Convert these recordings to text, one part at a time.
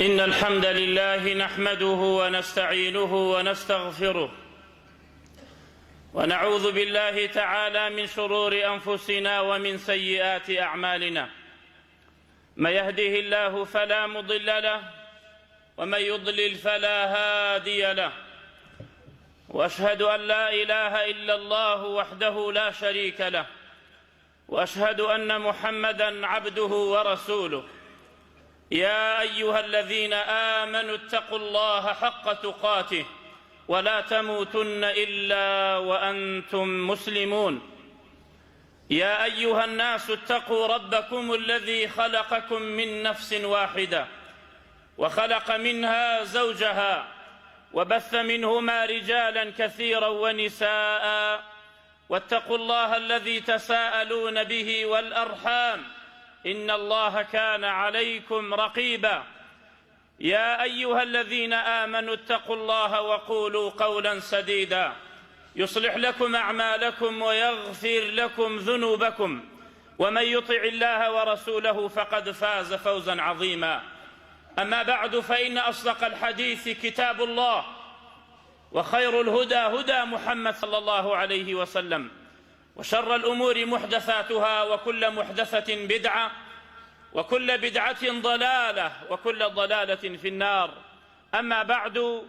إن الحمد لله نحمده ونستعينه ونستغفره ونعوذ بالله تعالى من شرور أنفسنا ومن سيئات أعمالنا. من يهده الله فلا مضل له ومن يضلل فلا هادي له، وأشهد أن لا إله إلا الله وحده لا شريك له، وأشهد أن محمدًا عبده ورسوله. يا أيها الذين آمنوا اتقوا الله حق تقاته ولا تموتن إلا وأنتم مسلمون. يا أيها الناس اتقوا ربكم الذي خلقكم من نفس واحدة وخلق منها زوجها وبث منهما رجالا كثيرا ونساء، واتقوا الله الذي تساءلون به والأرحام إن الله كان عليكم رقيبا. يا أيها الذين آمنوا اتقوا الله وقولوا قولا سديدا يصلح لكم أعمالكم ويغفر لكم ذنوبكم، ومن يطع الله ورسوله فقد فاز فوزا عظيما. أما بعد، فإن أصدق الحديث كتاب الله، وخير الهدى هدى محمد صلى الله عليه وسلم، وشر الأمور محدثاتها، وكل محدثة بدعة، وكل بدعة ضلالة، وكل ضلالة في النار. أما بعد،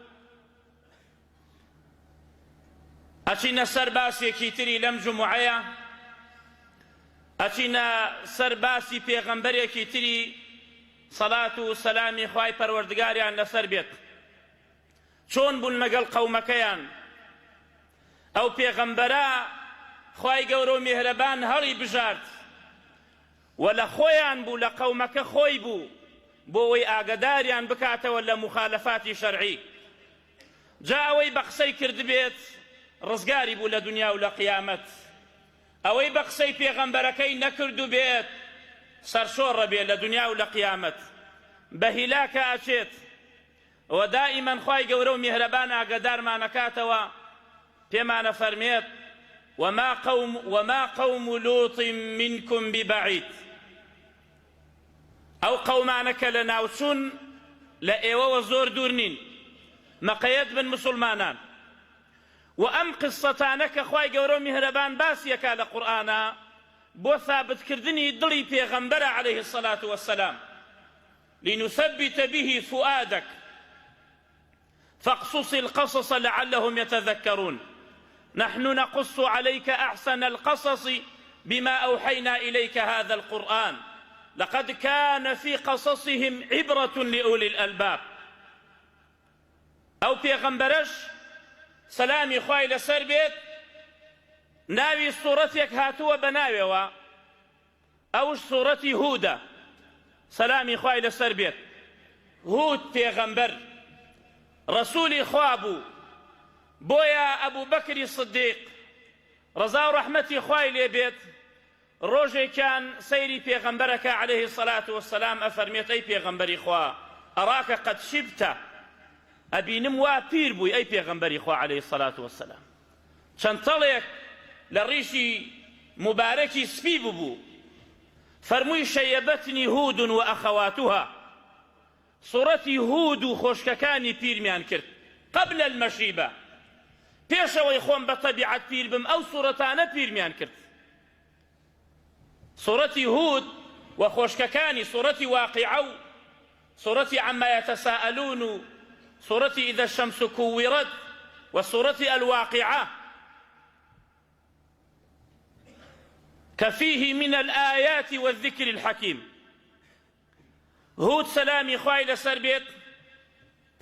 أتينا سرباسي كيتري لم جمعية، أتينا سرباسي بيغمبري كيتري صلاة وسلامي خواهي پروردگاريان لسر بيت. چون بون لقل قومكيان أو بيغمبرا خواهی گەورە و میهرەبان هەڵی بژارد و لە خۆیان بوو، لە قەومەکە خۆی بوو، بۆ ئەوەی ئاگاداریان بکاتەوە لە مخالەفاتی شەرعی. جا ئەوەی بە قسەی کرد بێت ڕزگاری بوو لە دنیا و لە قیامەت، ئەوەی بە قسەی پێغەمبەرەکەی نەکردو بێت سەرشۆڕە بێت لە دنیا و لە قیامەت، بە هیلاکە ئەچێت. و دائیمەن خواهی گەورە و میهرەبان ئاگادارمانەکاتەوە، پێمانە فەرمێت وما قوم لوط منكم ببعيد. أو قومانك لناوچون لأيوة وزور دورنين مقيد من مسلمانان. وأم قصتانك خواهي قورو مهربان باسيك على قرآن بو ثابت كردني دلي بيغمبر عليه الصلاة والسلام لنثبت به فؤادك فاقصص القصص لعلهم يتذكرون. نحن نقص عليك أحسن القصص بما أوحينا إليك هذا القرآن لقد كان في قصصهم عبرة لأولي الألباب. أو بيغمبرش سلامي خواهي لسر بيت ناوي صورتك هاتوا بناوي أو صورة هودة سلامي خواهي لسر بيت. هود بيغمبر رسولي خوابو بويا أبو بكر الصديق رضا ورحمتي خواهي لبيت روجي كان سيري بيغمبرك عليه الصلاة والسلام أفرميت أي بيغمبري خواه أراك قد شبت أبي نموا بير بوي أي بيغمبري خواه عليه الصلاة والسلام شنطلق للريشي مباركي سبيبو فرموي شيبتني هود وأخواتها صورتي هود خوشككاني بير ميان كرت قبل المشيبة پێشەوەی خۆم بە تەبیعەت پیر بم ئەو سوورەتانە پیرمیان کرد. سوورەتی هود و خۆشکەکانی سوورەتی واقعە و سوورەتی عما يتساءلون و سوورەتی إذا الشمس كورت و سوورەتی الواقعة كفيه من الآيات والذكر الحكيم. هود سلامي خواهی لەسەر بێت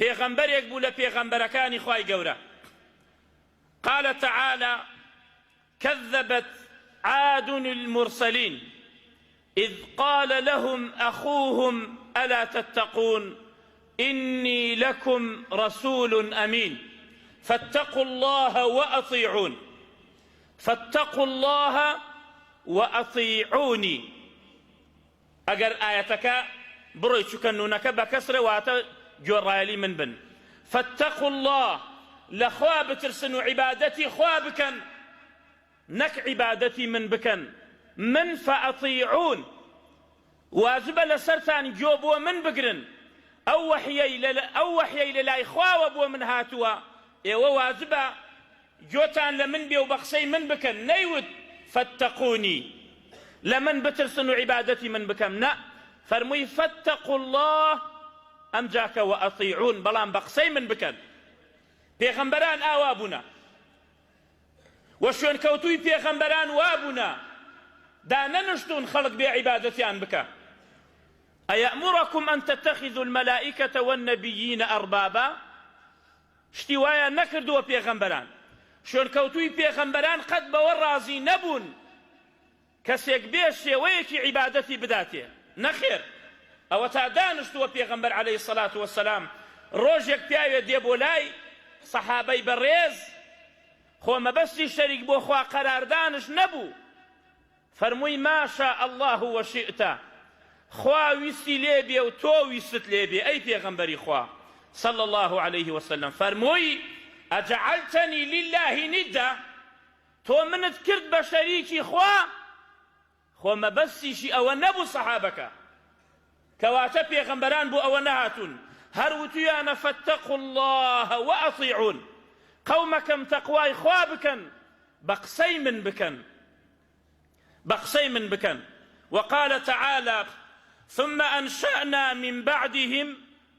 پێغەمبەرێک بوو لە پێغەمبەرەکانی خوای گەورە. قال تعالى كذبت عاد المرسلين إذ قال لهم أخوهم ألا تتقون إني لكم رسول أمين فاتقوا الله وأطيعون فاتقوا الله وأطيعوني. أجر آياتك بروي شكنونك بكسر واتا جرالي من بن فاتقوا الله لخوا بترسن عبادتي خوا بكن نك عبادتي من بكن من فأطيعون واجب لسرتان جوب ومن بقرن ئەو وەحیەی لە لای خواوە بۆ من هاتووە، ئێوە واجبە گوێتان لە من بێ و بە قسەی من بکەن. نەیوت فاتقونی لە من بترسن و عیبادەتی من بکەم، نە، فەرمووی فاتقوا الله ئەم جاکە وەئەطیعون، بەڵام بە قسەی من بکەن. پێغەمبەران ئاوا بوونە و شوێنکەوتووی پێغەمبەران وا بوونە، دانەنشتون خەڵک بێ عیبادەتیان بکە. ئەیەأمرەکم ئەن تتەخذوا المەلائکەة والنەبیین ئەربابا، شتی وایە نەکردووە پێغەمبەران، شوێنکەوتووی پێغەمبەران قەت بەوە ڕازی نەبوون کەسێک بێ شێوەیەکی عیبادەتی بداتێ، نەخێر. ئەوە تا دانشتووە پێغەمبەر عەلەیهی سەڵات وەسەلام ڕۆژێک پیاوێ دێ بۆ لای سەحابەی بەڕێز، خۆ مەبەستی شەریک بۆ خوا قەراردانش نەبوو، فەرمووی ما شاء الله وشئت، خوا ویستی لێبێ و تۆ ویست لێبێ ئەی پێغەمبەری خوا صلى الله عليه وسلم. فەرمووی ئەجعلتنی لله ندا، تۆ منت کرد بە شەریکی خوا، خۆ مەبەستیشی ئەوە نەبوو سەحابەکە، کەواتە پێغەمبەران بۆ ئەوە نەهاتون، هەر وتویانە فاتقوا الله وأطيعون، قومەکەم تەقوای خوا بکەن، بە قسەی من بکەن، بە قسەی من بکەن. وقال تعالى ثم أنشأنا من بعدهم،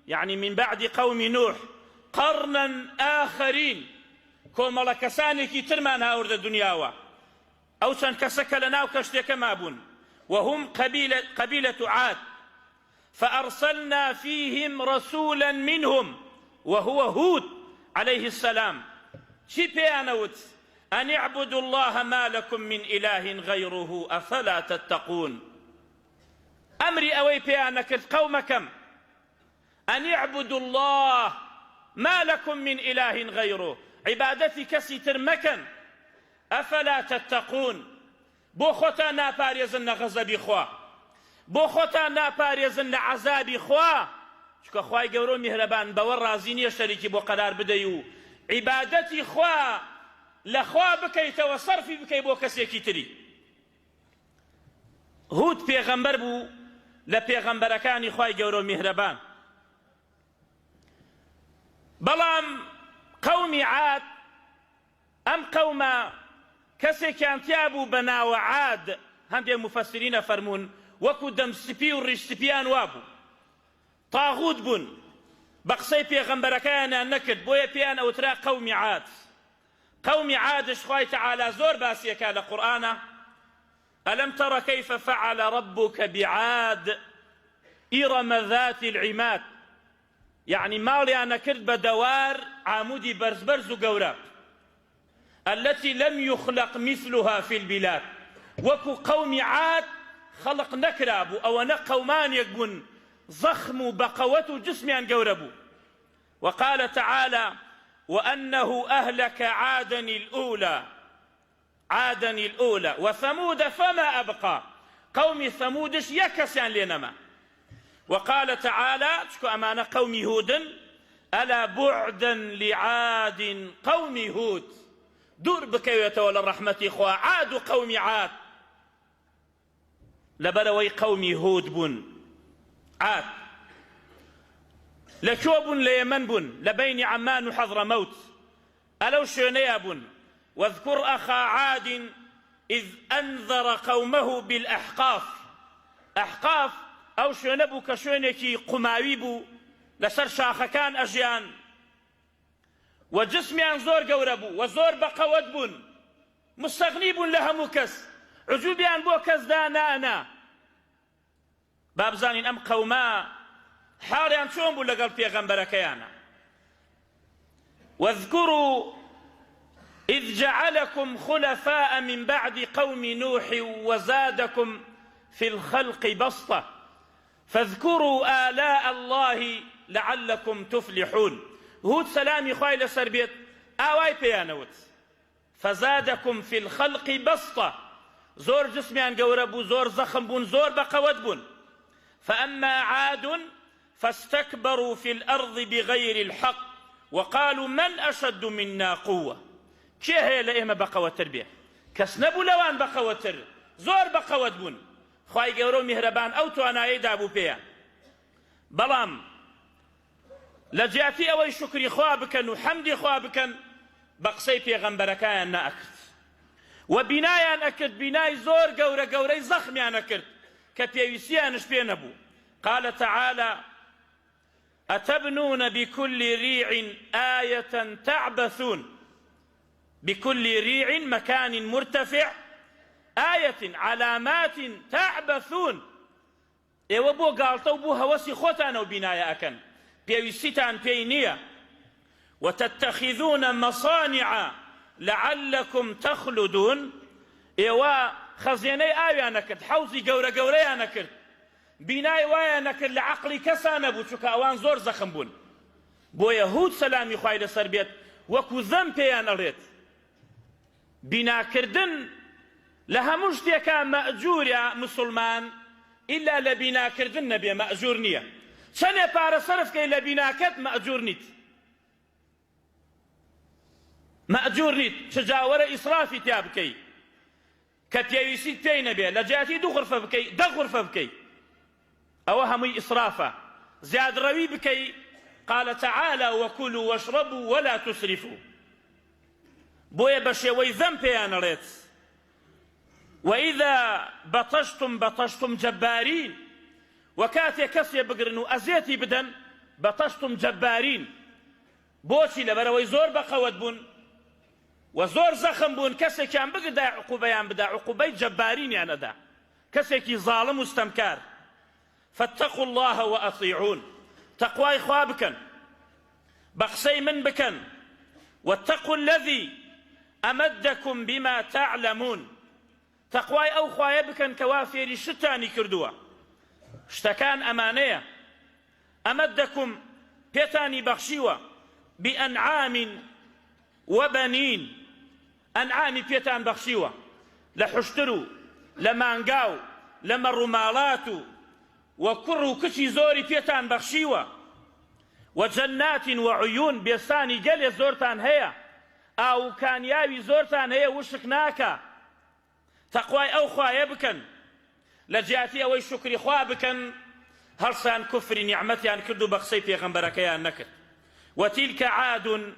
يعني من بعد قوم نوح قرنا آخرين، کۆمەڵە کەسانێکی ترمان هاوردە دنیاوە، ئەو چەند کەسەکە لەناو کەشتێکە مابوون، وهم قبيلة عاد، فأرسلنا فيهم رسولا منهم وهو هود عليه السلام. چی پێیانەوت؟ أن اعبدوا الله ما لكم من إله غيره أفلا تتقون. أمري أوي بيانا كرت قومكم أن اعبدوا الله ما لكم من إله غيره، عبادتي كسي ترمكن، أفلا تتقون. بو خوتا ناپارێزن لە غەزەبی خوا، بۆ خۆتان ناپارێزن لە عەزابی خوا، چونکە خوای گەورە و میهرەبان بەوە ڕازی نییە شەریکی بۆ قەرار بدەی و عیبادەتی خوا لە خوا بکەیتەوە سەرفی بکەی بۆ کەسێکی تری. هود پێغەمبەر بوو لە پێغەمبەرەکانی خوای گەورە و میهرەبان، بەڵام قەومی عاد، ئەم قەومە کەسێکیان تیا بوو بە ناوە عاد، هەندێک مفەسرینە فەرموون وەکو دەمسپی و ڕیشتپیان وابوو، تاغوت بوون، بە قسەی پێغەمبەرەکەیانیان نەکرد، بۆیە پێیان ئەوترا قەومی عاد. قومی عادش خوای تعالی زۆر باسیەکە لە قورئانە، ئەلەم تەڕە کەیفە فەعەلە رەبوکە بعاد ئیڕەمە ذاتی العیماد، یعنی ماڵیان نەکرد بە دەوار عامودی بەرز و گەورە، التي لم يخلق مثلها في البلاد، وەکو قومی عاد خەڵق نەکرابوو، ئەوەنە قەومانێک بوون زەخم و بەقەوەت و جسمیان گەورە بوو. وقال تعالى وأنه أهلك عادا الأولى وثمود فما أبقى، قوم ثمودش يكسيان لنما. وقال تعالى شكو أمانة قوم هود ألا بعدا لعاد قوم هود، دور بكيوة ولا رحمة خوا عاد قوم عاد، لبروي قوم هود بن عاد، لكو بن ليمن بن لبين عمان وحضرموت، ألو شونيا بن. واذكر أخا عاد إذ أنذر قومه بالأحقاف، أحقاف أو شونبو كشونكي قماويبو لسر شاخكان أجيان، وجسميان زور قوربو وزور بقود بن، مستغني بن لها مكس، عجوبيان بو كس دانانا. بابزانين أم قوما حاليان شون بو لقل بيغمبركيانا. واذكروا إذ جعلكم خلفاء من بعد قوم نوح وزادكم في الخلق بسطة فاذكروا آلاء الله لعلكم تفلحون. هود سلامي خواهي لسربيت آواي بيانوت فزادكم في الخلق بسطة، زور جسميان قوربو، زور زخم بون، زور بقود بون. فأما عاد فاستكبروا في الأرض بغير الحق وقالوا من أشد منا قوة. كي هي لإيمة بقوة تربية كس نبو لوان بقوة تر، زور بقوة بون، خواهي قورو مهربان أو توانايي دابو بيان. بلام لجاتي أوي شكري خوابكن وحمدي خوابكن بقصي في غنبركايا نأكد وبنايا أكد بناي زور قوري زخم يعني أكد كبيوسيا نشبه نبو قال تعالى أتبنون بكل ريع آية تعبثون بكل ريع مكان مرتفع آية علامات تعبثون إيوه بو قالتو بو هوسي خوتانا وبنايا أكن بيوسيتان بينية وتتخذون مصانع لعلكم تخلدون إيوه خزيني آية نكرد حوزي قوري نكرد بناي وايا نكرد لعقلي كسانا بو چوكا اوان زور زخم بون بو يهود سلامي خواهي لسر بيت وكو ذنبيان الريت بنا كردن لها مجتيكا مأجور يا مسلمان إلا لبنا كردن نبي مأجور نية شنو بار صرف كي لبنا كت مأجور نيت مأجور نيت شجاورة إسرافي تيابكي كتيويسي تي نبي لجاتي دو غرفة بكي دا غرفة بكي أو همي إسرافة زياد روي بكي قال تعالى وكلوا واشربوا ولا تسرفوا بويا بشيوي ذنبي أنا ريت وإذا بطشتم جبارين وكاتي كسي بقرنو أزيتي بدن بطشتم جبارين بوشي لبروي زور بقود بون وزور زخم بون كسي كان بقدا عقوبيان بدا عقوبي جبارين يعني دا كسي كي ظالم واستمكار فاتقوا الله وأطيعون تقوى إخوابكن بقسي من بكن واتقوا الذي أمدكم بما تعلمون تقوى أو خوايا بكن كوافيري شتاني كردوا شتكان أمانية أمدكم بيتاني بخشيوا بأنعام وبنين أنعام بيتان بخشيوا لحشتروا لمانقاو لمرمالاتو وكرو كشي زوري بيتان بخشيوا وجنات وعيون بيستاني قلي زورتان هيا أو كان ياوي زورتان هيا وشكناكا تقوى أو خوايا بكن لجاتي أو شكري خوا بكن هرسان كفر نعمتي أن كردوا بخصي في غنبركيا النكر وتلك عاد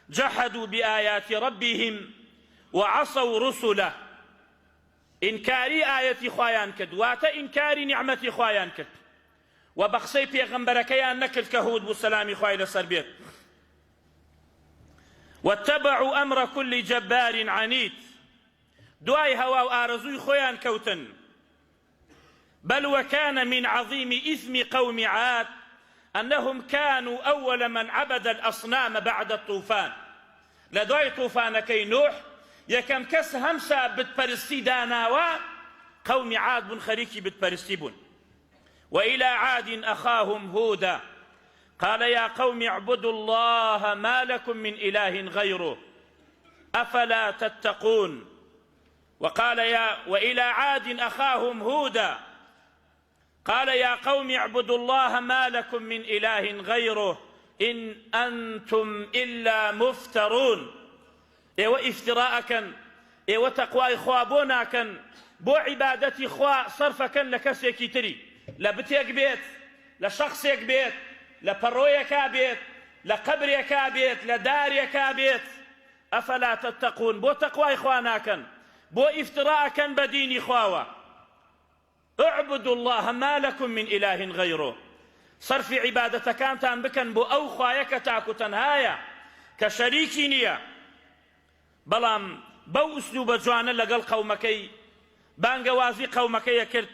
جحدوا بآيات ربهم وعصوا رسله إنكاري آية خوايان كد واتا إنكاري نعمتي خوايان كد وبخصي في غنبركيا النكر كهود والسلام خواي لسربيت واتبعوا أمر كل جبار عنيد دواي هوا وآرزوي خويان كوتن بل وكان من عظيم إثم قوم عاد أنهم كانوا أول من عبد الأصنام بعد الطوفان لدواي طوفان كي نوح يكم كس همسا بتبرستي داناوا قوم عاد بن خريكي بتبرستي بن وإلى عاد أخاهم هودا قال يا قوم اعبدوا الله ما لكم من إله غيره أفلا تتقون وإلى عاد أخاهم هودا قال يا قوم اعبدوا الله ما لكم من إله غيره إن أنتم إلا مفترون إيوة افتراءكن إيوة تقوى إخوابوناكن بو عبادتي إخوة صرفكن لكسيكي تري لبتيك بيت لشخصيك بيت لبرويك بيت لقبريك بيت لداريك بيت أفلا تتقون بو تقوى إخواناكن بو افتراءكن بدين إخواوة اعبدوا الله ما لكم من إله غيره صرف عبادة كانتان بكن بو أو خوايك تاكو تنهايا كشريكي نية بلام بو أسلوب جوانا لقل قومكي بانقوازي قومكي يكرت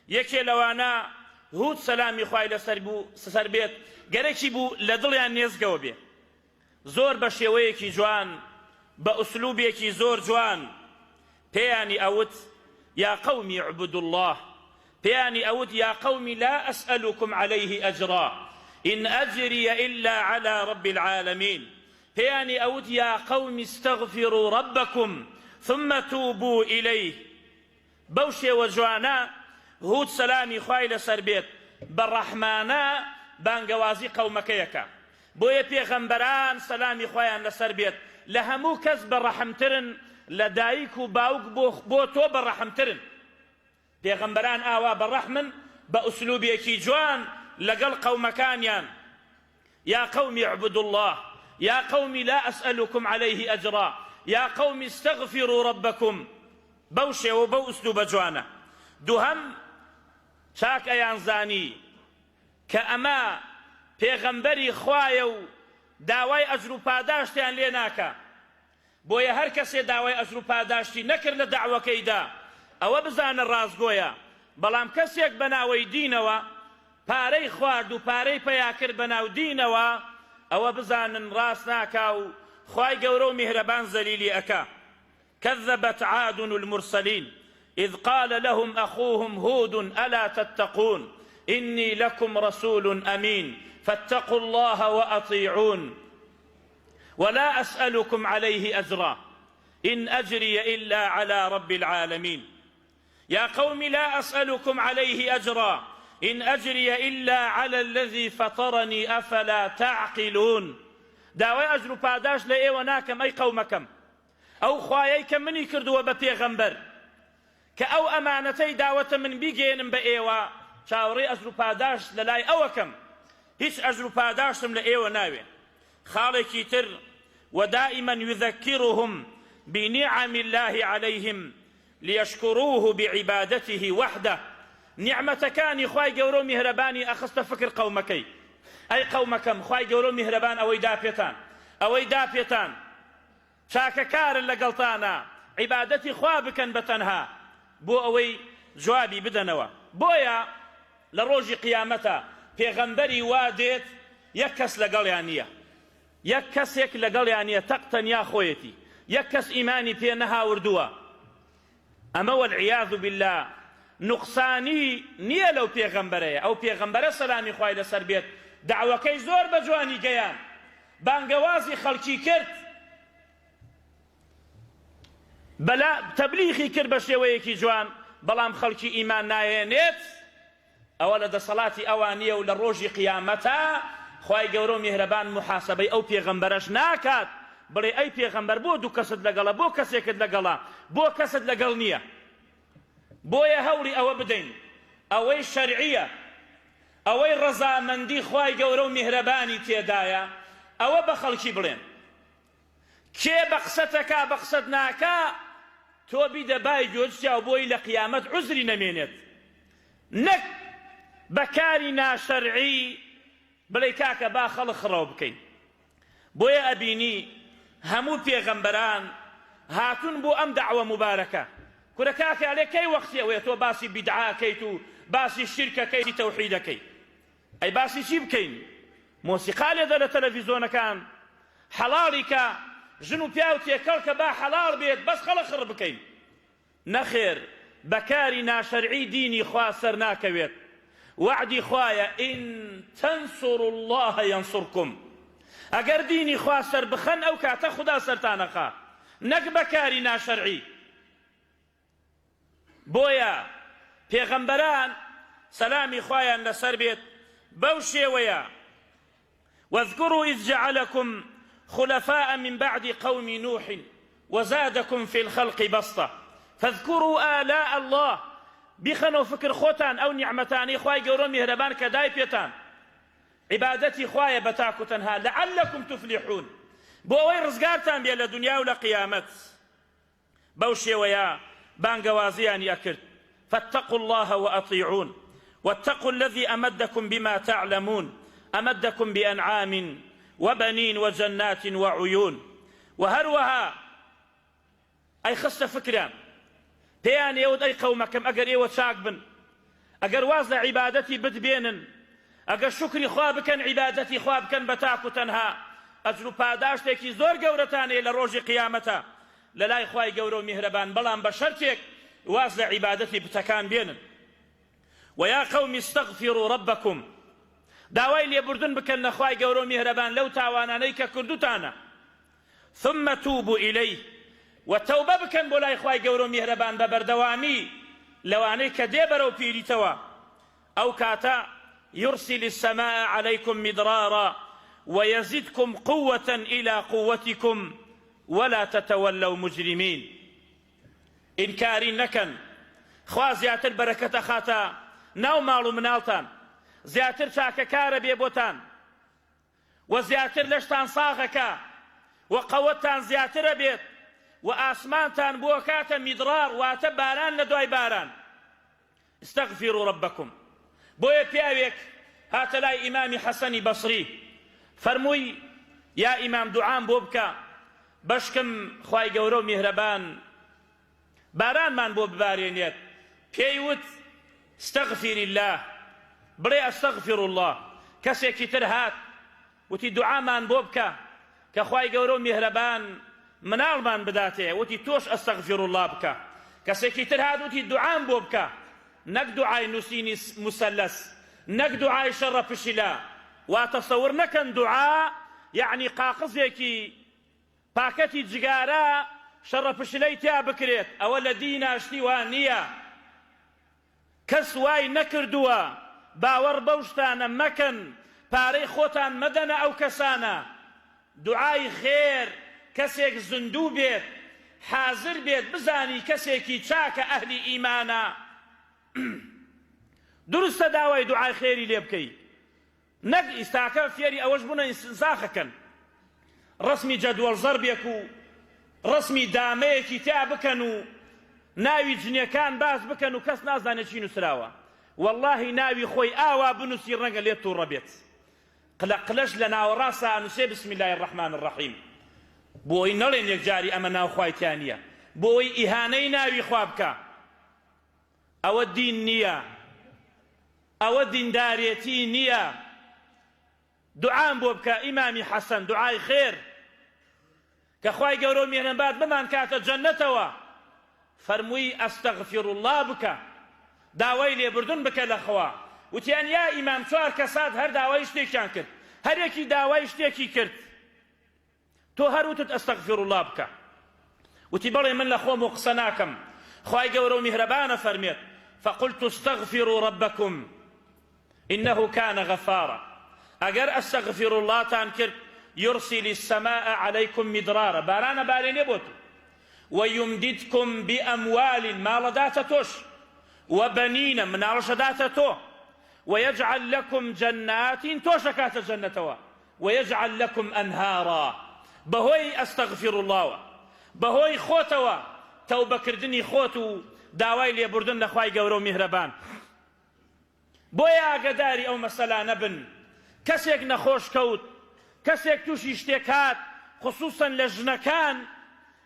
يكي لوانا هود سلامي خواهي لسربيت قريكي بو لدليان نيزقو بي زور بشيويكي جوان بأسلوبيكي زور جوان بياني أوت يا قوم اعبدوا الله بياني أود يا قوم لا أسألكم عليه أجرا إن أجري إلا على رب العالمين بياني أود يا قوم استغفروا ربكم ثم توبوا إليه بوشي وجوانا هود سلامي خوايل سربيت بالرحمانا بانقوازي قومكيكا بويا بيغمبران سلامي خوايان لسربيت لهمو كز بالرحمترن لدايكو باوك بو تو بالرحمترن بيغمبران آوا بالرحمن بأسلوبيكي جوان لقل قومكانيان يا قوم اعبدوا الله يا قوم لا أسألكم عليه أجرا يا قوم استغفروا ربكم بوشي وبو أسلوب جوانا دوهم شاك أيانزاني كأما پێغەمبەری خوایە و داوای ئەجر و پاداشتیان لێ ناکە بۆیە هەر کەسێ داوای ئەجر و پاداشتی نەکرد لە داوەکەیدا ئەوە بزانە ڕازگۆیە بەڵام کەسێک بە ناوەی دینەوە پارەی خوارد و پارەی پەیا کرد بە ناو دینەوە ئەوە بزانن ڕاست ناکا و خوای گەورە و میهرەبان زەلیلی ئەکا كذبت عاد المرسلين إذ قال لهم أخوهم هود ألا تتقون إني لكم رسول أمين فاتقوا الله وأطيعون ولا أسألكم عليه أجرا إن أجري إلا على رب العالمين يا قوم لا أسألكم عليه أجرا إن أجري إلا على الذي فطرني أفلا تعقلون داوي أجر پاداش لإيوة ناكم أي قومكم أو خواييكم مني كردوا بپیغمبر كأو أمانتي داوة من بيجين بإيوة چاوەڕێی ئەجر و پاداش لە لای ئەوەکەم هیچ ئەجر و پاداشتم لە ئێوە ناوێ خاڵێکی تر ودائما يذكرهم بنعم الله عليهم ليشكروه بعبادته وحده نعمتكاني خواي گەورە و میهرەبانی ئەخستە فکر قەومەکەی ئەی قەومەکەم خواي گەورە و میهرەبان ئەوەی داپێتان چاکەکارن لەگەڵتانە عیبادەتی خوا بکەن بەتەنها بۆ ئەوەی جوابی بدەنەوە بۆیە لە ڕۆژی قیامەتە پێغەمبەری وا دێت یەک کەس لەگەڵیان نییە یەک کەسێک لەگەڵیان نییە تەقتەنیا خۆیەتی یەک کەس ئیمانی پێ نەهاوردووە ئەمە والعیاذ بالله نوقسانی نییە لەو پێغەمبەرەیە ئەو پێغەمبەرە سەلامی خوای لەسەر بێت دعوەکەی زۆر بە جوانی گەیان بانگەوازی خەڵکی کرد بەلا تەبلیغی کرد بە شێوەیەکی جوان بەڵام خەڵکی ئیمان نایێنێت ئەوە لە دەسەڵاتی ئەوان نییە و لە ڕۆژی قیامەتە خوای گەورە و میهرەبان محاسەبەی ئەو پێغەمبەرەش ناکات بڵێ ئەی پێغەمبەر بۆ دوو کەست لەگەڵە بۆ کەسێکت لەگەڵە بۆ کەست لەگەڵ نییە بۆیە هەوڵی ئەوە بدەین ئەوەی شەرعیە ئەوەی ڕەزامەندی خوای گەورە و میهرەبانی تێدایە ئەوە بە خەڵکی بڵێن کێ بە قسەتەکا بە قسەت ناکا تۆ بیدە بای گوێچیا و بۆی لە قیامەت عوزری نەمێنێت نەک بەکاری ناشەرعی بڵێ کاکە با خەڵک خڕەو بکەین بۆیە ئەبینی هەموو پێغەمبەران هاتون بۆ ئەم دەعوە مبارەکە کورە کاکە ئەڵێ کەی وەختی ئەوەیە تۆ باسی بیدعاکەیت و باسی شیرکەکەی تەوحیدەکەی ئەی باسی چی بکەین مۆسیقا لێدە لە تەلەڤیزۆنەکان حەڵاڵی کە ژن و پیا و تێکەڵ کە با حەڵاڵ بێت بەس خەڵک خڕ بکەین نەخێر بەکاری ناشەرعی دینی خوا سەر ناکەوێت وعدی خوایە ئین تەنسوڕوا الله یەنسوڕکم ئەگەر دینی خوا سەر بخەن ئەو کاتە خوددا سەرتانەخا نەک بەکاری ناشەرعی بۆیە پێغەمبەران سەلامی خوایان لەسەر بێت بەو شێوەیە واذكروا إذ جعلكم خلفاء من بعد قوم نوح وزادكم في الخلق بسطة فاذكروا آلاء الله بخنوا فكر خوتان أو نعمتان خواي قولوا مهربان كداي بيتان عبادتي خواي بتاكو تنها لعلكم تفلحون بووي رزقارتان بيلا دنيا ولا قيامت بوشي ويا بانقوازيان يكرت فاتقوا الله وأطيعون واتقوا الذي أمدكم بما تعلمون أمدكم بأنعام وبنين وجنات وعيون وهروها أي خست فكران بيان يود أي قومكم أجر يود شاقبن أجر وازن عبادتي بتبينن أجر شكري خوابكن عبادتي خوابكن بتاكو تنها أجر باداشتكي زور قورتاني لروج قيامتا للاي خواي قورو مهربان بلان بشرتك وازن عبادتي بتكان بينن ويا قوم استغفروا ربكم داوای لێبوردن بکەن نەخوای گەورە و میهرەبان لەو تاوانانەی کە کردوتانە ثم توبوا إليه وتوبە بکەن بۆ لای خوای گەورە و میهرەبان بە بەردەوامی لەوانەی کە دێ بەرەو پیریتەوە ئەو کاتە يرسل السماء عليكم مدرارا ويزدكم قوة إلى قوتكم ولا تتولوا مجرمين إنكاري نكن خوا زیاتر بەرەکەتە خاتە ناو ماڵ و مناڵتان زیاتر چاکەکارە بێ بۆتان وزياتر لشتان صاغكا وقوتان زياتر بيت وآسمانتان بوكاتا مدرار واتباران لدواي باران. استغفروا ربكم. بويا بياويك هات لاي إمام حسن بصري فرموي يا إمام دعام بوبكا بشكم خواي قورو مهربان باران من بوب بارينيت بيوت استغفر الله بري استغفر الله كسي كتر هات وتي دعاء من بوبكا كخواي قورو مهربان منال من بداته وتي توش استغفر الله بك كسي كتر هات وتي دعاء بوبكا نك دعاء نسيني مسلس نك دعاء شرف الشلا وتصور نكن دعاء يعني قاقزيكي باكتي جگارا شرف الشليتها بكريت أولا دينا اشتوانية كسواي نكردوا باور بوشتانا مكن باري خوتان مدنا أو كسانا دعاي خير كسيك زندو بيت حاضر بيت بزاني كسيكي تشاك أهل إيمانا درست داوي دعاي خيري ليبكي نك استاكا فيري أوش بنا انساخكن رسمي جدول ضربيكو رسمي داميكي تابكنو ناوي جنيكان باس بكنو كس نازانه چي نسراوه والله ناوي خوي آوا بنسي رنگ ليتو ربيت قلقلش لنا وراسا نسي بسم الله الرحمن الرحيم بوي نلين يكجاري أما ناو خواي تانية بوي إهاني ناوي خوابك أو الدين نية أو الدين داريتي نية دعاء بوبك إمامي حسن دعاء خير كخواي قورو مهنن بعد بمان كات جنتوا فرموي أستغفر الله بك داوي لي بردون بك لخوا وتيان يا إمام شوار كساد هر داوي اشتيكان كرت هر يكي داوي اشتيكي كرت تو هروتت أستغفر الله بك وتبري من لخوا مقصناكم خواي قورو مهربان فرميت فقلت استغفروا ربكم إنه كان غفارا أجر أستغفر الله تانكر يرسل السماء عليكم مدرارا بارانا بارين يبوتو ويمددكم بأموال ما لداتتوش وبنين من رشداتتو ويجعل لكم جنات توشكات جنتوا ويجعل لكم أنهارا بهوي أستغفر الله بهوي خوتوا توبة كردني خوتو داوي لي بردن لخواي قورو مهربان بويا قداري أو مسألة نبن كسيك نخوش كوت كسيك توشي اشتكات خصوصا لجنكان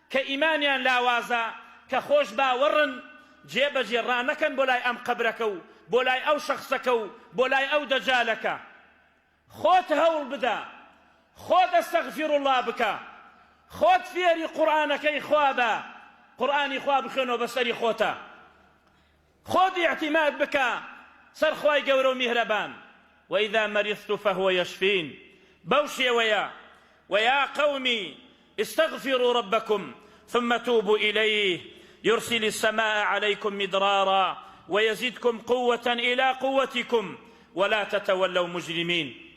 كإيمانيان لاوازا كخوش باورن جيب جيرانكن بولاي أم قبركو بولاي أو شخصكو بولاي أو دجالك خوت هول بدا خوت استغفر الله بك خوت فيري قرآنك إخوابا قرآن إخواب خنو بسري خوتا خود اعتماد بك سر خواي قورو مهربان وإذا مرضت فهو يشفين بوشي ويا قومي استغفروا ربكم ثم توبوا إليه يرسل السماء عليكم مدرارا ويزدكم قوة إلى قوتكم ولا تتولوا مجرمين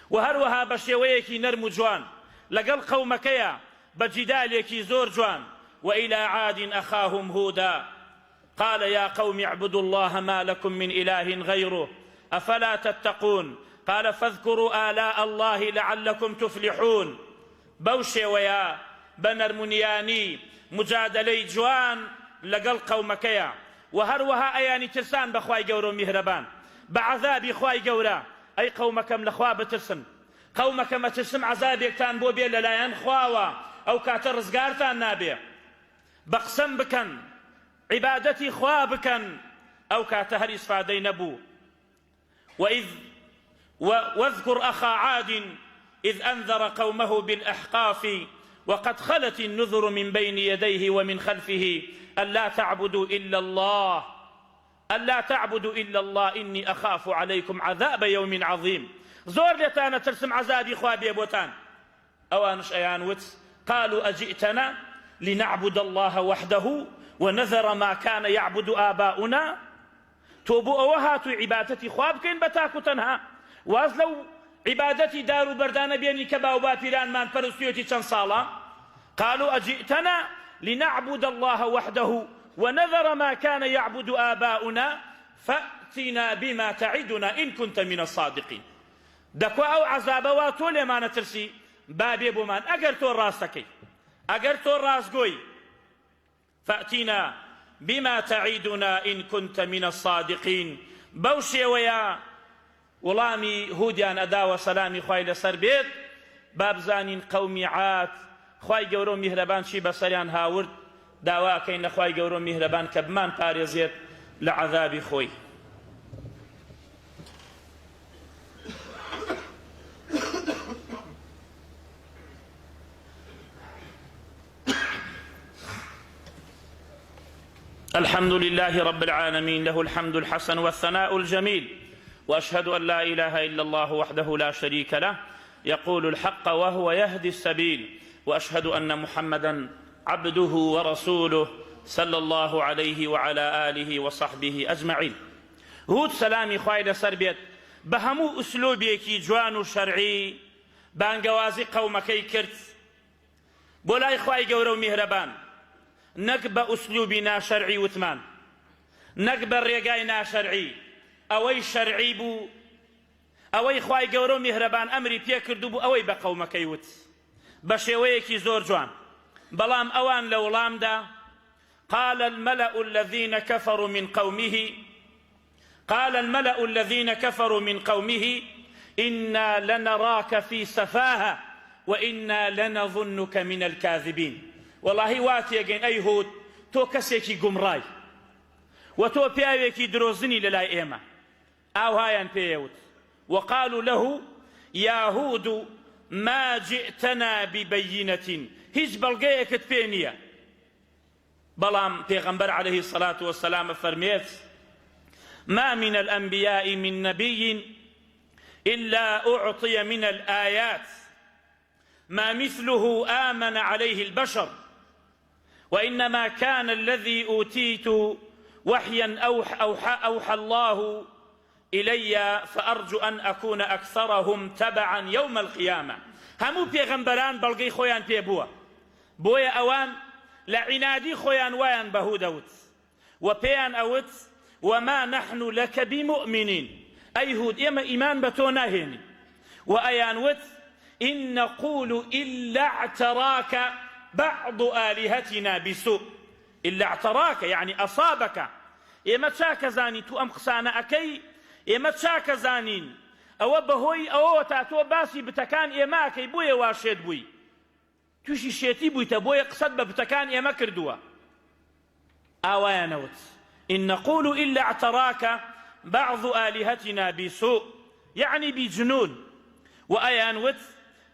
وهروها بشيويكي نرمو جوان لقل قومكيا بجداليكي زور جوان وإلى عاد أخاهم هودا قال يا قوم اعبدوا الله ما لكم من إله غيره أفلا تتقون قال فاذكروا آلاء الله لعلكم تفلحون بوشي ويا بنرمونياني مجادلي جوان لقل قومكيا وهروها أياني ترسان بخواي قورو مهربان بعذاب خواي قورا أي قومكم لخوا بترسن قومكم ترسم عذابك تان بو بيلا لا ينخواوا أو كاتر رزقارتان نابي بقسم بكن عبادتي خوا بكن أو كاتهر إسفادي نبو واذكر أخا عاد إذ أنذر قومه بالأحقاف وقد خلت النذر من بين يديه ومن خلفه ألا تعبدوا إلا الله إني أخاف عليكم عذاب يوم عظيم زور لتانا ترسم عذابي خوابي بوتان أوانش أيان وتس قالوا أجئتنا لنعبد الله وحده ونذر ما كان يعبد آباؤنا توبوا أوهاتوا عبادتي خوابكين بتاكو تنها وازلو عبادتي دارو بردان بيني كباو بابيران من فرسيوتي تنصالا قالوا أجئتنا لنعبد الله وحده ونذر ما كان يعبد آباؤنا فأتنا بما تعدنا إن كنت من الصادقين دەکوا ئەو عەزابەوە تۆ لێمانە ترسی بابێ بۆمان ئەگەر تۆ ڕاستەکەی ئەگەر تۆ ڕاستگۆی فأتنا بما تعيدنا إن كنت من الصادقين بەو شێوەیە وەڵامی هودیان ئەداوە سەلامی خوای لەسەر بێت بابزانین قەومی عاد خوای گەورە و میهرەبان چی بەسەریان هاورد داواکەین لە خوای گەورە و میهرەبان کە بمان پارێزێت لە عەذابی خۆی. الحمد لله رب العالمين له الحمد الحسن والثناء الجميل وأشهد أن لا إله إلا الله وحده لا شريك له يقول الحق وهو يهدي السبيل وأشهد أن محمدا عبده ورسوله صلى الله عليه وعلى آله وصحبه أجمعين. هود سلامي خوای لەسەر بێت بە هەموو ئوسلوبێکی جوان و شەرعی بانگەوازی قەومەکەی کرد بۆ لای خوای گەورە و میهرەبان، نەک بە ئوسلوبی ناشەرعی وتمان، نەک بە ڕێگای ناشەرعی، ئەوەی شەرعی بوو، ئەوەی خوای گەورە و میهرەبان ئەمری پێ کردو بوو ئەوەی بە قەومەکەی وت بە شێوەیەکی زۆر جوان. بەڵام ئەوان لە وڵامدا قال الملأ الذين كفروا من قومه إنا لنراك في سفاهة وإنا لنظنك من الكاذبين. والله واتيقين أي هود تو كسيكي قمراي وتو بياويكي دروزني للاي إيما أو هايان بيوت. وقالوا له يا هود ما جئتنا ببينة هيج بلغيك تبينيا. بلام پیغمبر عليه الصلاة والسلام فرميت ما من الأنبياء من نبي إلا أعطي من الآيات ما مثله آمن عليه البشر وإنما كان الذي أوتيت وحيا أوحى الله إلي فأرجو أن أكون أكثرهم تبعا يوم القيامة. همو پیغمبران بلغي خویان پی بويا أوان لعنادي خویان ويان بهودوت وبيان أوت وما نحن لك بمؤمنين أي هود إما إيمان بتوناهن وأيان وت إن نقول إلا اعتراك بعض آلهتنا بسوء. إلا اعتراك يعني أصابك إما تشاك زاني تو أم قسانا أكي إما تشاك زانين أو بهوي أو تاتو باسي بتكان إما أكي بويا واشيد بوي توشي شيتي بوي تبويا قصد بتكان إما كردوا آوايا نوت إن نقول إلا اعتراك بعض آلهتنا بسوء يعني بجنون. وأيان وت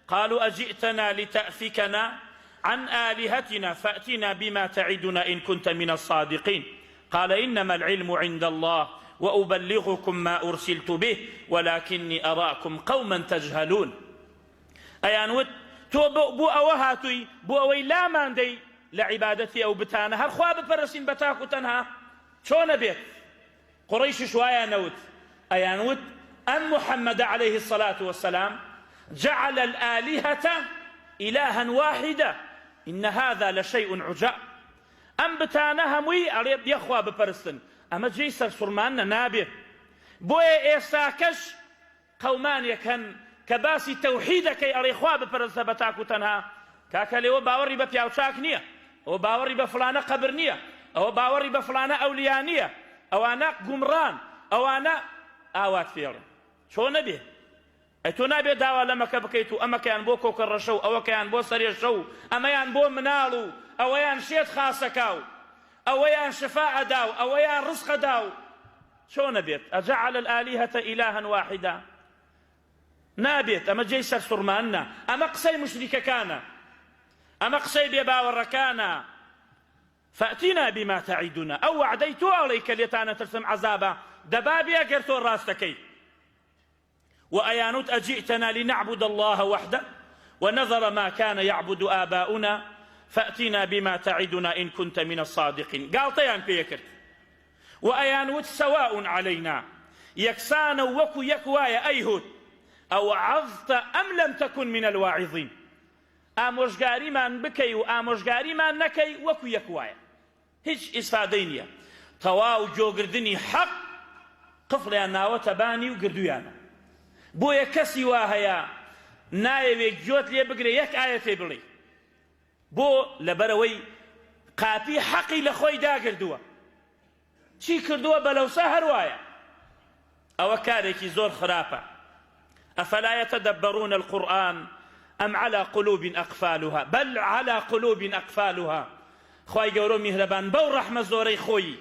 قالوا أجئتنا لتأفكنا عن آلهتنا فأتنا بما تعدنا إن كنت من الصادقين. قال إنما العلم عند الله وأبلغكم ما أرسلت به ولكني أراكم قوما تجهلون. أيان ود تو بو أوهاتي بو أوي لا ماندي لعبادتي أو بتانا هر خواب برسين بتاكو تنها شون بيت قريش شوية نود. أيان ود أن محمد عليه الصلاة والسلام جعل الآلهة إلها واحدة إن هذا لشيء عجاب. أم بتانا هموي أريد يخوا ببرستن أما جيسر سرمان نابه بويا إيساكش قومان يكن كباسي توحيدك أريخوا ببرستن بتاكو تنها كاكالي وباوري ببياوشاك نية وباوري بفلانة قبر نية أو باوري بفلانة أوليانية أو أنا قمران أو أنا آوات فيرن شو نبيه أتو نابي داوا لما كبكيتو أما كان بو كوكر شو أو كان بو سرير شو أما يان بو منالو أو يان شيت خاصكاو أو يان شفاعة داو أو يان رزق داو شو نبيت أجعل الآلهة إلها واحدا نابيت أما جيسر سرمانا أما قصي مشرك كان أما قصي بيباور كان فأتنا بما تعيدنا أو وعديتو عليك ليتانا ترسم عذابا دبابي أقرتو راستكي. وأيانوت أجئتنا لنعبد الله وحده ونظر ما كان يعبد آباؤنا فأتنا بما تعدنا إن كنت من الصادقين. قال طيان بيكرت وأيانوت سواء علينا يكسان وكو يكوايا أيهود أو عظت أم لم تكن من الواعظين. آموشگاری من بكي وآموشگاری من نكي وكو يكوايا هيج إسفادينيا تواو جو قردني حق قفل يا ناوة باني وقردو يانا بۆیە کەسی وا هەیە نایەوێت گوێت لێ بگرێ یەک ئایەتێ بڵێ بۆ لەبەرەوەی قاپی حەقی لە خۆی داگردووە چی کردووە بەلەوسا هەروایە ئەوە کارێکی زۆر خراپە ئەفەلا یەتەدەبەرون القورئان ئەم على قلوب أقفالها بل على قلوب أقفالها خوای گەورە میهرەبان بەو ڕەحمە زۆرەی خۆی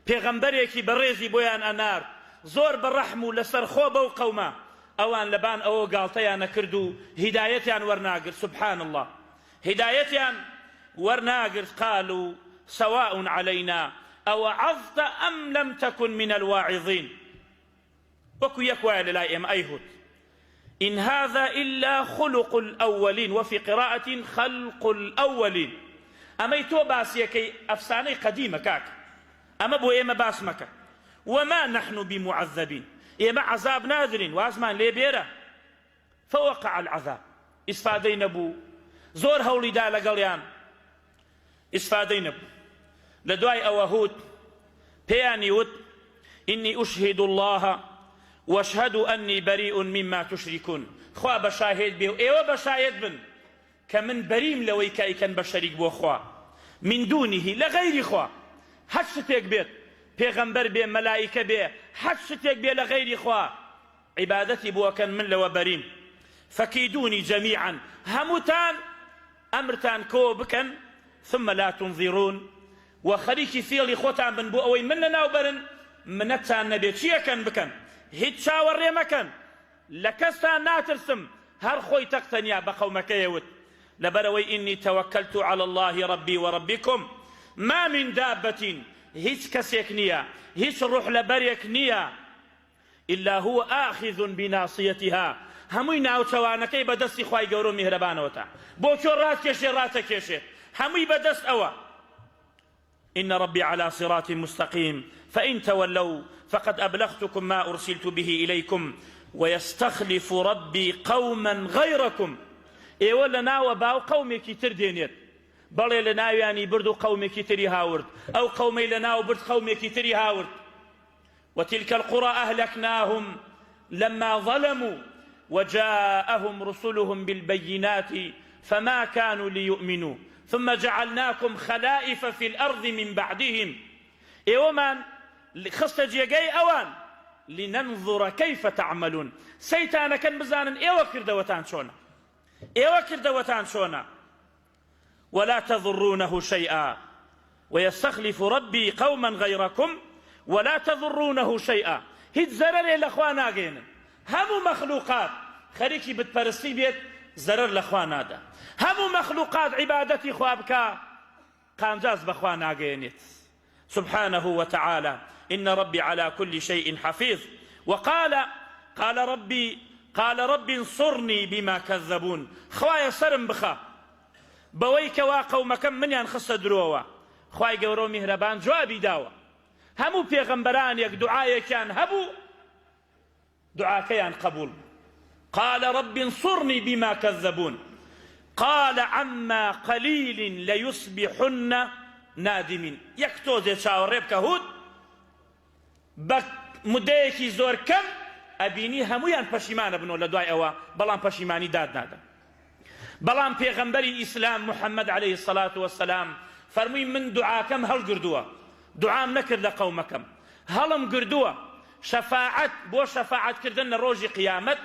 پێغەمبەرێکی بەڕێزی بۆیان ئەنار زۆر بەڕەحم و لەسەرخۆ بەو قەومە ئەوان لەبان ئەوە گاڵتەیان نەکرد و هیدایەتیان وەرناگرت سبحان الله هدايتيان ورناقر قالوا سواء علينا أوعظت أم لم تكن من الواعظين وكو يكوى للائم أيهود إن هذا إلا خلق الأولين وفي قراءة خلق الأولين أما يتو باسيكي أفساني قديمة كاك أما بو إيما باسمك وما نحن بمعذبين إيما عذاب ناذرين وازمان ليبيرا فوقع العذاب استفادين بو زور هولي دا لقليان استفادين بو لدواي أوهود بياني ود إني أشهد الله واشهد أني بريء مما تشركون خوا بشاهد به إيوه بشاهد بن كمن بريم لوي كاي كان بشريك بو خوا من دونه لغير خوا حد شتيك بيت پیغمبر بي ملائكة بي حد شتيك بي لغير خوا عبادتي بو كان من لو بريم فكيدوني جميعا همتان أمرتان كو بكن ثم لا تنظرون وخريكي فيلي خوتان بن بو أوي من لنا وبرن منتان نبي چيا كان بكن هيد شاور ريمكن لكستان ناترسم هر خوي تقتنيا بقومك يود لبروي إني توكلت على الله ربي وربكم ما من دابة هيش كسيك نيا هيش روح لبريك نيا إلا هو آخذ بناصيتها هموي ناو چوانكي بدستي خواي گورو مهربانوتا بوچو رات كشي رات كشي هموي بدست أوا إن ربي على صراط مستقيم فإن تولوا فقد أبلغتكم ما أرسلت به إليكم ويستخلف ربي قوما غيركم إيوه لناو باو قومي كتر دينيت بلي لناو يعني بردو قومي كتري هاورد أو قومي لناو برد قومي كتري هاورد وتلك القرى أهلكناهم لما ظلموا وجاءهم رسلهم بالبينات فما كانوا ليؤمنوا ثم جعلناكم خلائف في الأرض من بعدهم إيومان خصت جيجي أوان لننظر كيف تعملون سيتانا كان بزانا إيوه كردوتان شونا إيوه كردوتان شونا ولا تضرونه شيئا ويستخلف ربي قوما غيركم ولا تضرونه شيئا هيد زرر الأخوان آقين همو مخلوقات خريكي بتبرسي بيت زرر الأخوان هذا همو مخلوقات عبادتي خوابك قامجاز بأخوان آقينت سبحانه وتعالى إن ربي على كل شيء حفيظ وقال ربي انصرني بما كذبون خوايا سرم بخا بويك وقومكم من ينخص دروا خواي قورو مهربان جوابي داوا همو پیغمبران يك دعايا كان هبو دعاء كيان قبول قال رب انصرني بما كذبون قال عما قليل ليصبحن نادمين يكتوزي شاوريب كهود بمديكي زور كم أبيني همويان پشيمان بنو لدواي أوا بلان پشيماني داد نادا بلان پیغمبري إسلام محمد عليه الصلاة والسلام فرمي من دعاكم هل قردوا دعام نكر لقومكم هلم قردوا شفاعت بو شفاعت كردن روج قيامت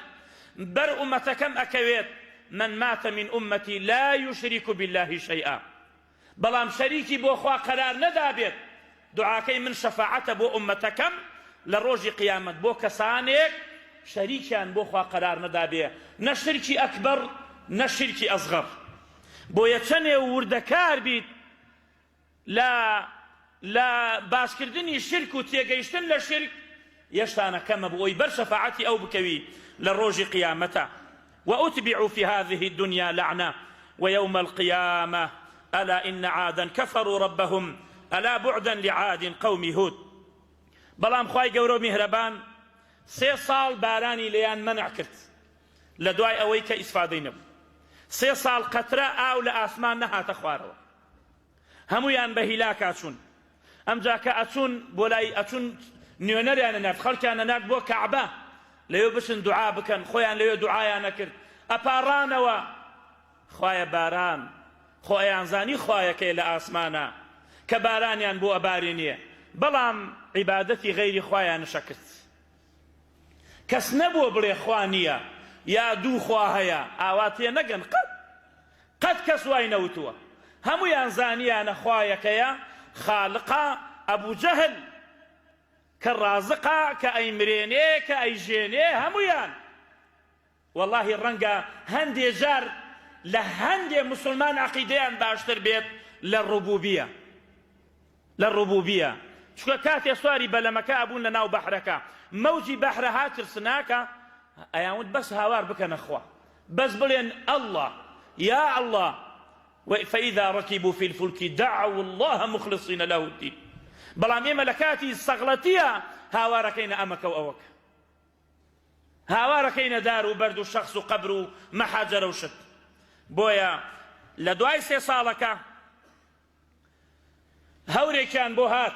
بر أمتكم أكويت من مات من أمتي لا يشرك بالله شيئا بلام شريكي بو أخوة قرار ندابت دعاكي من شفاعت بو أمتكم لروج قيامت بو كسانيك شريكيان بو أخوة قرار ندابت نشركي أكبر نشركي أصغر بو يتشني وردكار بيت لا باسكردني الشرك وتيقيشتن لشرك يشتانا كما بوي بر شفاعتي أو بكوي للروج قيامته وأتبعوا في هذه الدنيا لعنة ويوم القيامة ألا إن عادا كفروا ربهم ألا بعدا لعاد قوم هود بلام خواي قورو مهربان 3 سال باراني ليان منع كرت لدواي أويك إسفادين 3 سال قطرة أو لآسمان نها تخواروا همويان بهلاك أتشون أمجاك أتشون بولاي أتشون نيونر يعني نات خلق أنا نات بو كعبة لەوێ بچن دوعا بکەن خۆیان لەوێ دوعایان نەکرد ئەپاڕانەوە خوایە باران خۆ ئەیانزانی خوایەکەی لە ئاسمانە کە بارانیان بۆ ئەبارێنیە بەڵام عیبادەتی غەیری خوایان نەشەکرد کەس نەبووە بڵێ خوا نییە یا دوو خوا هەیە ئاوا تێ نەگەن قەت کەس وای نەوتووە هەموویان زانیانە خوایەکەیە خالقا ئەبوو جەهل کە ڕازقا کە ئەیمرێنێ کە ئەیژێنێ هەموویان واللهی ڕەنگە هەندێ جار لە هەندێ مسلمان عەقیدەیان باشتر بێت لە ڕوبوبیە چونکە کاتێ سواری بەلەمەکە ئەبوون لە ناو بەحرەکە مەوجی بەحرە هاترسناکە ئەیانوت بەس هاوار بکەنە خوا بەس بڵێن الله يا الله فإذا ركبوا في الفلك دعوا الله مخلصين له الدين بەڵام ئێمە لە کاتی سەغڵەتیە هاوارەکەینە ئەمەکە و ئەوەکە هاوارەکەینە دار و بەرد و شەخص و قەبر و مەحاجەرە و شت بۆیە لە دوای 3 ساڵەکە هەورێکیان بۆ هات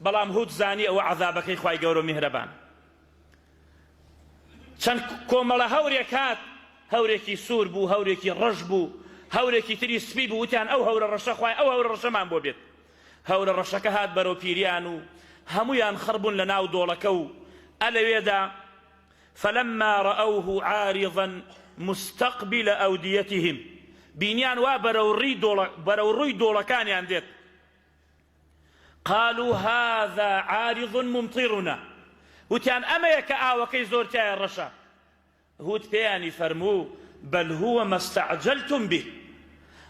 بەڵام هود زانی ئەوە عەذابەکەی خوای گەورە و میهرەبان چەند کۆمەڵە هەورێک هات هەورێکی سوور بوو هەورێکی ڕەش بوو هەورێکی تری سپی بوو وتیان ئەو هەورە ڕەشە خوای ئەو هەورە ڕەشەمان بۆ بێت هەورە ڕەشەکە هات بەرەو پیریان و هەمویان خڕبوون لە ناو دۆڵەکە و ئەلەوێدا فلما رأوه عارضا مستقبل أوديتهم بینیان وا بەرەو ڕووی دۆڵەکانیان دێت قالوا هذا عارض ممطرنا وتیان ئەمەیە کە ئاوەکەی زۆر تایە ڕەشە هود پێیانی فەرموو بل هو ما استعجلتم به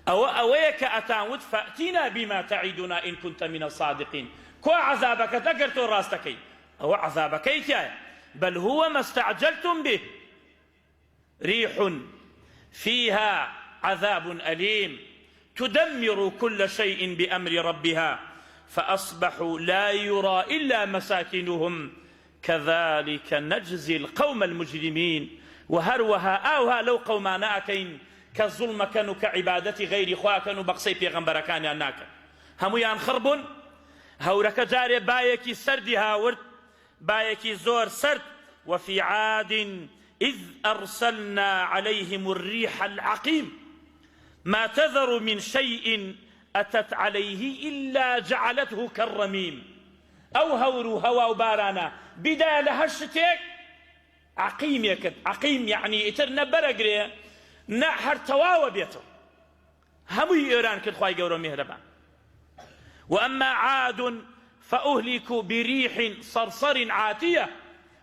ئەوەیە کە ئەتانوت فأتینا بما تعیدنا إن كنت من الصادقين کۆ عەذابەکەت ئەگەر تۆ ڕاستەکەی ئەوە عەذابەکەی تایە بل هو ما استعجلتم به ريح فيها عذاب أليم تدمر كل شيء بأمر ربها فأصبحوا لا يرى إلا مساكنهم كذلك نجزي القوم المجرمين وهروها آوها لو قومانا أكين كالظلم كانوا كعبادة غير خوا كانوا بقصي بيغمبر كان يناك هميان خربون هورك جاري بايكي سردي هاورد بايكي زور سرد وفي عاد إذ أرسلنا عليهم الريح العقيم ما تذر من شيء أتت عليه إلا جعلته كالرميم أو هورو هوا وبارانا بدا لهشتك عقيم يكد عقيم يعني اترنا برقري نحر تواوى بيته همو إيران كد خواهي قورو مهربان وأما عاد فأهلكوا بريح صرصر عاتية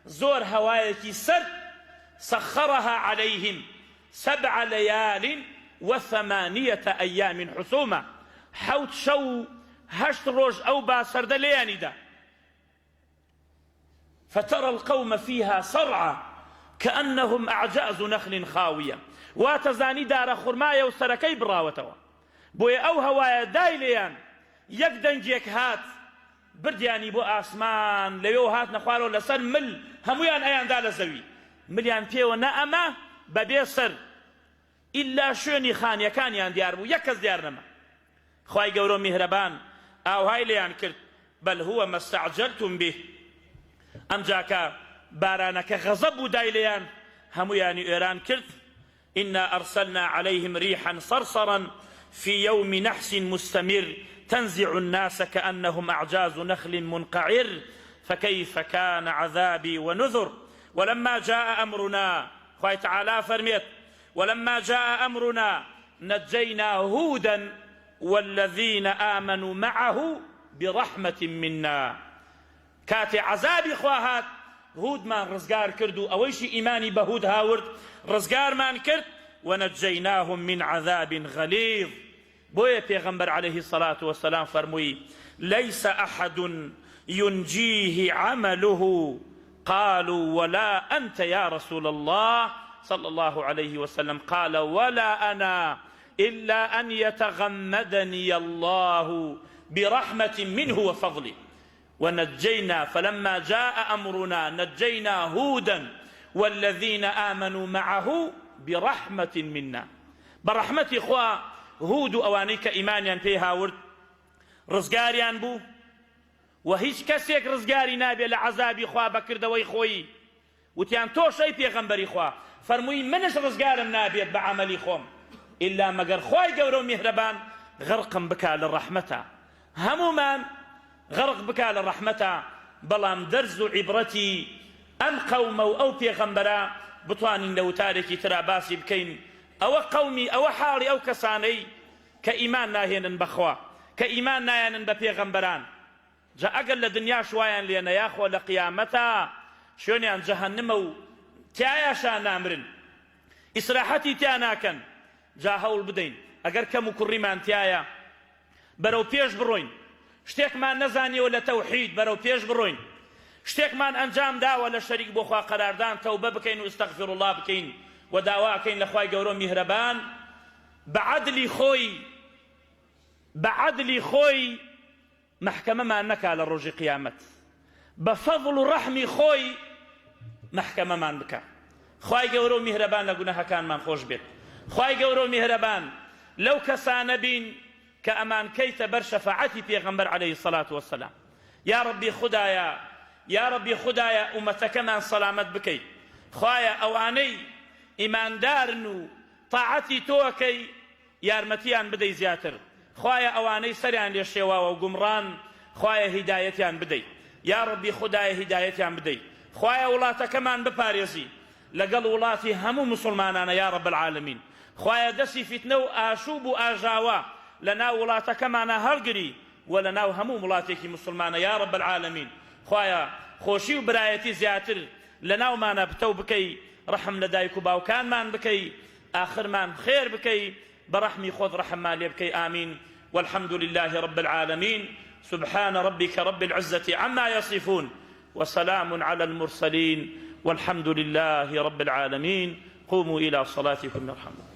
زور هوايكي سر سخرها عليهم 7 ليال و8 أيام حسومة حوت شو 8 روج أو باسرد لياني دا فترى القوم فيها صرعى كأنهم أعجاز نخل خاوية واتزاني دار خرماية وسركي براوتوا بوي أو هوايا دايليان يقدنجيك هات بردياني بو آسمان ليو هات نخوالو لسر مل همويان ايان دال زوي مليان بيو نأما ببيسر إلا شوني خانيا كان يان ديار بو يكز ديار نما خواهي قورو مهربان او هاي ليان كرت بل هو ما استعجلتم به أمجاك بارانك غضب دايليان همويان إيران كرت إنا أرسلنا عليهم ريحا صرصرا في يوم نحس مستمر تنزع الناس كأنهم أعجاز نخل منقعر فكيف كان عذابي ونذر ولما جاء أمرنا خوي تعالى فرميت ولما جاء أمرنا نجينا هودا والذين آمنوا معه برحمة منا كاتي عذابي خواهات هود من رزقار كردو أويش إيماني بهود هاورد رزقار من كرد ونجيناهم من عذاب غليظ بويا پیغمبر عليه الصلاة والسلام فرموي ليس أحد ينجيه عمله قالوا ولا أنت يا رسول الله صلى الله عليه وسلم قال ولا أنا إلا أن يتغمدني الله برحمة منه وفضله ونجينا فلما جاء أمرنا نجينا هودا والذين آمنوا معه برحمة منا برحمة إخوة هود أوانيك إيمانيان فيها ورد رزقاريان بو وهيش كسيك رزقاري نابي لعذابي إخوة بكر دوي خوي وتیان تۆشەی پێغەمبەری خوا فەرمووی منش ڕزگارم نابێت بە عەمەلی خۆم ئیلا مەگەر خوای گەورە و میهرەبان غەرقم بکا لە ڕەحمەتە هەمومان غەرق بکا لە ڕەحمەتە بەڵام دەرز و عیبرەتی ئەم قەومە و ئەو پێغەمبەرە بتوانین لە وتارێکی ترا باسی بکەین ئەوە قەومی ئەوە حاڵی ئەو کەسانەی کە ئیمان ناهێنن بەخوا کە ئیمان نایەنن بە پێغەمبەران جا ئەگەر لە دنیا شوایان لێنە یاخۆ لە قیامەتە شوێنیان جەهەنمە و تایاشان نامرن ئیسراحەتی تیا ناکەن جا هەوڵ بدەین ئەگەر کەم و کوڕیمان تایە بەرەو پێش بڕۆین شتێکمان نەزانیەوە لە تەوحید بەرەو پێش بڕۆین شتێکمان ئەنجام داوە لە شەریک بۆ خوا قەراردان تەوبە بکەین و ئەستەغفیرڵڵاه بکەین و داواکەین لە خوای گەورە میهرەبان بەعەدلی خۆی محکەمەمان نەکا لە ڕۆژی قیامەت بە فەضڵ و ڕەحمی خۆی محکەمەمان بکە خوای گەورە و میهرەبان لە گوناهەکانمان خۆش بێت خوای گەورە و میهرەبان لەو کەسانە بین کە ئەمان کەیتە بەر شەفاعەتی پێغەمبەر عەلەیهی سەڵات وەسەلام یا ڕەبی خودایە ئومەتەکەمان سەلامەت بکەیت خوایە ئەوانەی ئیماندارن و تاعەتی تۆەکەی یارمەتیان بدەی زیاتر خوایە ئەوانەی سەریان لێ شێواوە و گومڕان خوایە هیدایەتیان بدەی یا ڕەبی خودایە هیدایەتیان بدەی خوایە وڵاتەکەمان بپارێزی لەگەڵ وڵاتی هەموو مسلمانانە یا ڕەب العالەمین خوایە دەستی فیتنە و ئاشوب و ئاژاوە لە ناو وڵاتەکەمانە هەڵگری و لە ناو هەموو وڵاتێکی مسلمانە یا ڕەب العالەمین خوایە خۆشی و برایەتی زیاتر لە ناومانە بتە و بکەی ڕەحم لە دایک و باوکانمان بکەی ئاخرمان خێر بکەی برحمي خذ رحم ليبكي آمين والحمد لله رب العالمين سبحان ربك رب العزة عما يصفون وسلام على المرسلين والحمد لله رب العالمين قوموا إلى صلاتكم يرحمكم